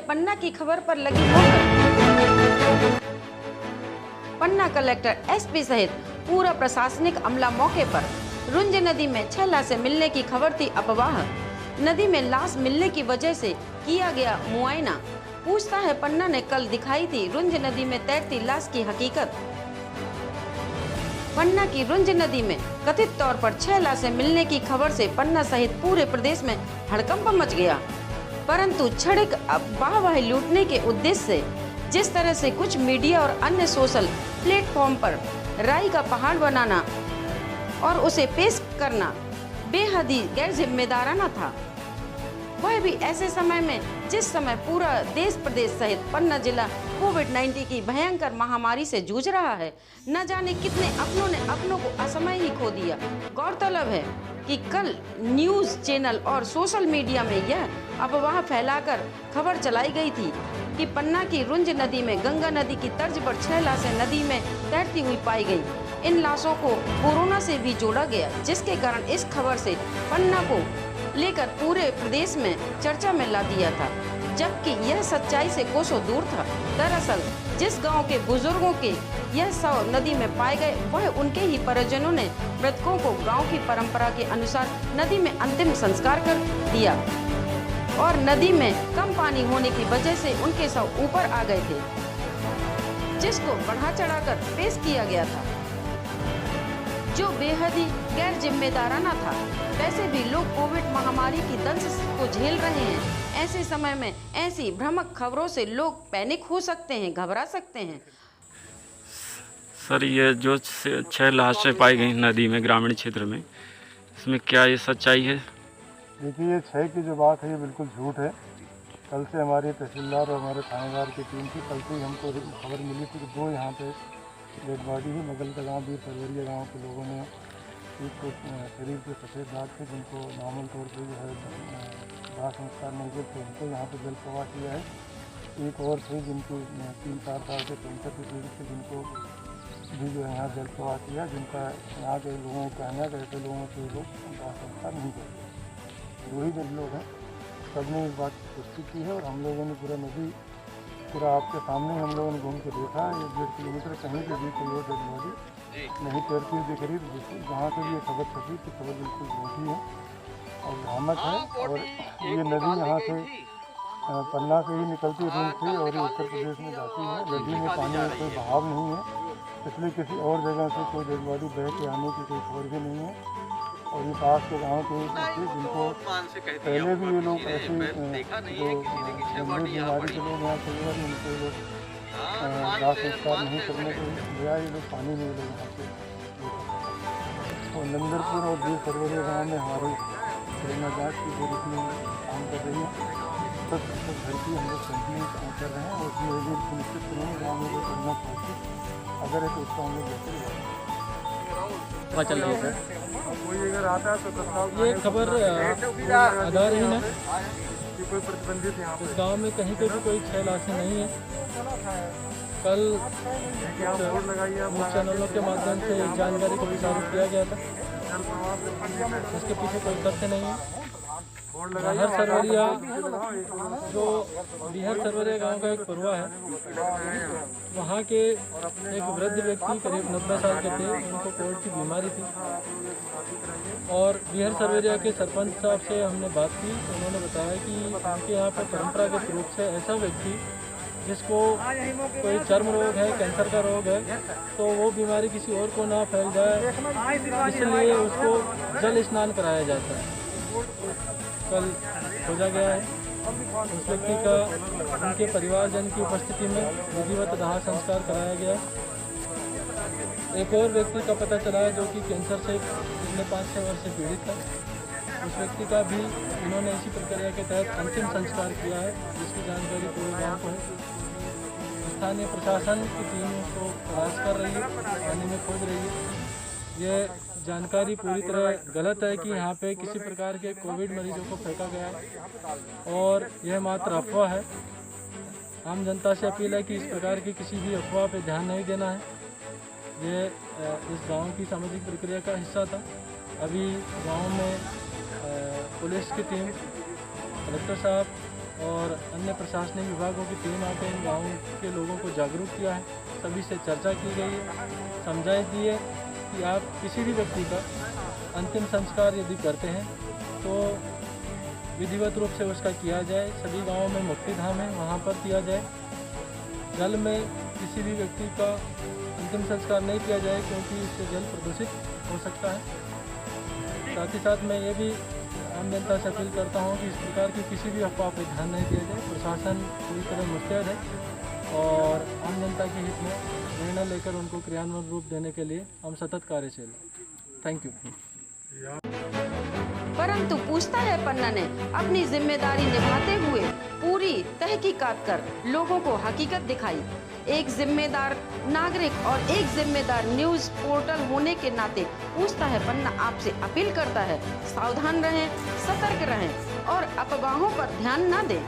पन्ना की खबर पर लगी मोहर। पन्ना कलेक्टर एसपी सहित पूरा प्रशासनिक अमला मौके पर। रुंज नदी में 6 लाशें मिलने की खबर थी अफवाह। नदी में लाश मिलने की वजह से किया गया मुआयना। पूछता है पन्ना ने कल दिखाई थी रुंज नदी में तैरती लाश की हकीकत। पन्ना की रुंज नदी में कथित तौर पर 6 लाशें मिलने की खबर से पन्ना सहित पूरे प्रदेश में हड़कंप मच गया। परंतु क्षणिक वाहवाही लूटने के उद्देश्य से जिस तरह से कुछ मीडिया और अन्य सोशल प्लेटफॉर्म पर राई का पहाड़ बनाना और उसे पेश करना बेहद ही गैर जिम्मेदाराना था, वह भी ऐसे समय में जिस समय पूरा देश प्रदेश सहित पन्ना जिला कोविड-19 की भयंकर महामारी से जूझ रहा है। न जाने कितने अपनों ने अपनों को असमय ही खो दिया। गौरतलब है कि कल न्यूज़ चैनल और सोशल मीडिया में यह अफवाह फैलाकर खबर चलाई गई थी कि पन्ना की रुंज नदी में गंगा नदी की तर्ज पर 6 लाशें नदी में तैरती हुई पाई गई। इन लाशों को कोरोना से भी जोड़ा गया, जिसके कारण इस खबर से पन्ना को लेकर पूरे प्रदेश में चर्चा में ला दिया था, जबकि यह सच्चाई से कोसों दूर था। दरअसल जिस गांव के बुजुर्गों के यह शव नदी में पाए गए, वह उनके ही परिजनों ने मृतकों को गांव की परंपरा के अनुसार नदी में अंतिम संस्कार कर दिया और नदी में कम पानी होने की वजह से उनके शव ऊपर आ गए थे, जिसको बढ़ा चढ़ाकर पेश किया गया था, जो बेहद ही गैर जिम्मेदाराना था। वैसे भी लोग कोविड महामारी की दंश को झेल रहे हैं। ऐसे समय में ऐसी भ्रामक खबरों से लोग पैनिक हो सकते हैं, घबरा सकते हैं। सर, ये जो 6 लाशें पाई गई नदी में ग्रामीण क्षेत्र में, इसमें क्या ये सच्चाई है? देखिए, ये 6 की जो बात है ये बिल्कुल झूठ है। कल से हमारे तहसीलदार और हमारे थानेदार की टीम थी, कल से ही हमको खबर मिली थी कि 2 यहाँ पे डेड बॉडी ही मगल का गाँव, वीर सरवरिया गाँव के लोगों ने एक तो शरीर के सफ़ेद दाग थे, जिनको नॉर्मल तौर पर जो है दाह संस्कार नहीं हुए थे, उनको यहाँ पे जल प्रवाह किया है। एक और थे जिनको 3-4 साल से कैंसर की पीड़ित थे, जिनको भी जो है यहाँ जल प्रवाह किया, जिनका यहाँ के लोगों को कहना है कि ऐसे लोगों के लोग दाह संस्कार नहीं करते। 2 ही जब लोग हैं, सबने इस बात की पुष्टि की है और हम लोगों ने पूरा आपके सामने हम लोगों ने घूम के देखा। 1.5 किलोमीटर कहीं पे भी कोई और डेड बॉडी नहीं तैरती हुई दिख रही। जहाँ से भी ये खबर छपी तो खबर बिल्कुल झूठी है और भ्रामक है। और ये नदी यहाँ से पन्ना से ही निकलती रूट से और ये उत्तर प्रदेश में जाती है। नदी में पानी में कोई बहाव नहीं है, इसलिए किसी और जगह से कोई डेड बॉडी बह के आने की कोई खबर भी नहीं है। और ये पास के गाँव के थे जिनको पहले भी ये लोग ऐसे जो गंभीर बीमारी के लोग यहाँ कई बार उनको लोग दाह संस्कार नहीं करने के बजाय ये लोग पानी में लोग यहाँ पे। और नंदरपुर और वीर सरवरिया गाँव में हमारी कोरोना जाँच की जो टीम काम कर रही है, सब घर की हम लोग कंटिन्यू काम कर रहे हैं और उसमें ये भी सुनिश्चित करेंगे गाँव में जो कोरोना पहुँचे, अगर है तो उसका हम लोग बेहतर पता चल रही है सर, कोई अगर आता है तो ये खबर आधारहीन है। कोई प्रतिबंधित यहाँ इस गांव में कहीं पे भी कोई 6 लाशें नहीं है। कल न्यूज़ चैनलों के माध्यम से एक जानकारी को प्रसारित किया गया था, उसके पीछे कोई तथ्य नहीं है। बिहार सरवरिया जो बिहार सरवरिया गांव का एक पुरवा है, वहाँ के एक वृद्ध व्यक्ति करीब 90 साल के थे, उनको कोविड की बीमारी थी और बिहार सरवरिया के सरपंच साहब से हमने बात की तो उन्होंने बताया कि उनके यहाँ पर परंपरागत रूप से ऐसा व्यक्ति जिसको कोई चर्म रोग है, कैंसर का रोग है, तो वो बीमारी किसी और को ना फैल जाए, इसलिए उसको जल स्नान कराया जाता है। कल खोजा गया है, उस व्यक्ति का उनके परिवारजन की उपस्थिति में विधिवत दाह संस्कार कराया गया। एक और व्यक्ति का पता चला है जो कि कैंसर से पिछले 5-6 वर्ष से पीड़ित था। उस व्यक्ति का भी इन्होंने इसी प्रक्रिया के तहत अंतिम संस्कार किया है, जिसकी जानकारी पूरे गाँव को है। स्थानीय प्रशासन की टीम उसको तलाश कर रही है, पानी में खोज रही है। ये जानकारी पूरी तरह गलत है कि यहाँ पे किसी प्रकार के कोविड मरीजों को फेंका गया है और यह मात्र अफवाह है। आम जनता से अपील है कि इस प्रकार की किसी भी अफवाह पे ध्यान नहीं देना है। ये इस गांव की सामाजिक प्रक्रिया का हिस्सा था। अभी गांव में पुलिस की टीम, कलेक्टर साहब और अन्य प्रशासनिक विभागों की टीम आकर इन गाँव के लोगों को जागरूक किया है। सभी से चर्चा की गई है, समझाई दी है कि आप किसी भी व्यक्ति का अंतिम संस्कार यदि करते हैं तो विधिवत रूप से उसका किया जाए। सभी गाँवों में मुक्ति धाम है, वहाँ पर किया जाए। जल में किसी भी व्यक्ति का अंतिम संस्कार नहीं किया जाए क्योंकि इससे जल प्रदूषित हो सकता है। साथ ही साथ मैं ये भी आम जनता से अपील करता हूँ कि इस प्रकार की किसी भी अफवाह पर ध्यान नहीं दिया जाए। प्रशासन पूरी तरह मुस्तैद है और आम जनता के हित में निर्णय लेकर उनको क्रियान्वयन रूप देने के लिए हम सतत कार्यशील हैं। Thank you. परंतु पूछता है पन्ना ने अपनी जिम्मेदारी निभाते हुए पूरी तहकीकात कर लोगों को हकीकत दिखाई। एक जिम्मेदार नागरिक और एक जिम्मेदार न्यूज पोर्टल होने के नाते पूछता है पन्ना आपसे अपील करता है, सावधान रहें, सतर्क रहें और अफवाहों पर ध्यान न दें।